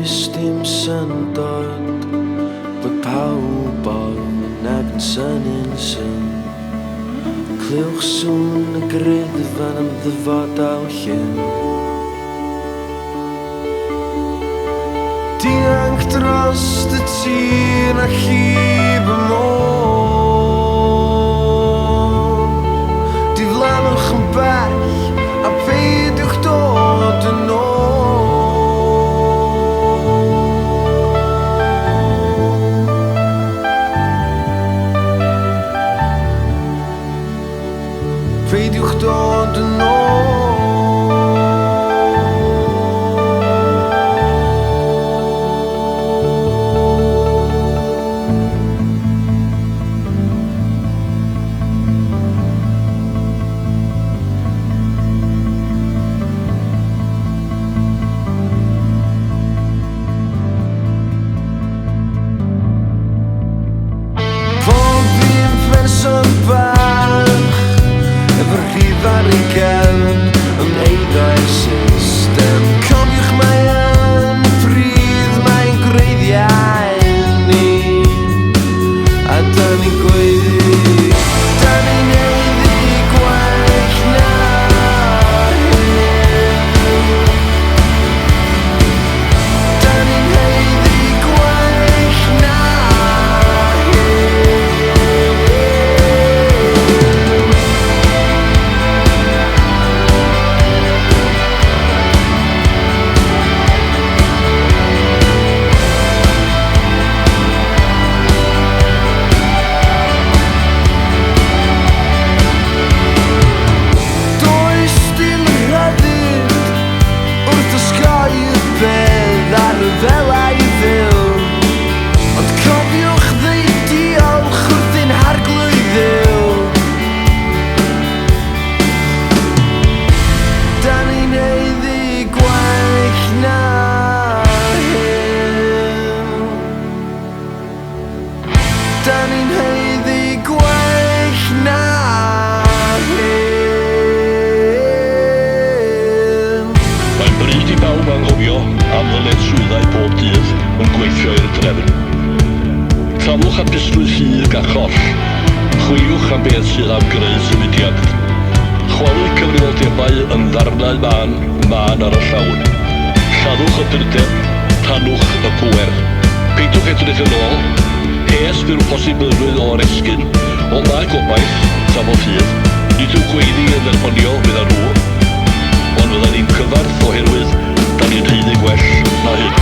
Does dim syndod bod pawb nag yn syni'n syn. Clywch sŵn y gryddfan am ddyfodol llyn. Dianc dros y tîr a llif y môr. Diflannwch yn bell a peidiwch dod yn ôl. Peidiwch dod yn ôl. Pob un person bach efo rhif ar ei gefn yn eiddo'r system. Cofiwch mae yn ffrydd, mae'n gwreiddiau ni. A da ni'n gweiddi, da ni'n neiddi gwell na hyn. Da ni'n neiddi gwell na hyn. Does dim rhyddid wrth osgoi y bedd ar y ddelau i fyw. Ond cofiwch ddweud diolch wrth ein harglwydd Dduw. Da ni'n neiddi gwell na hyn. Da ni'n neiddi gwell na hyn. Mae'n bryd i bawb anghofio am ddyled swyddau pob dydd yn gweithio i'r drefn. Trafwch apusrwydd hug a choll. Chwiliwch am beth sydd am greu symudiad. Chwalwch cyfrifoldebau yn ddarnau man ar y llawn. Lladdwch y dryden, tannwch y pŵer. Peidiwch edrych yn ôl. Hes bydd posibilrwydd o'r esgyn, ond na gobaith, tra bod hyd. Nid yw gweiddi yn dderfynio fydd nhw, ond fyddan ni'n cyfarth oherwydd da ni'n heiddi gwell na hyn.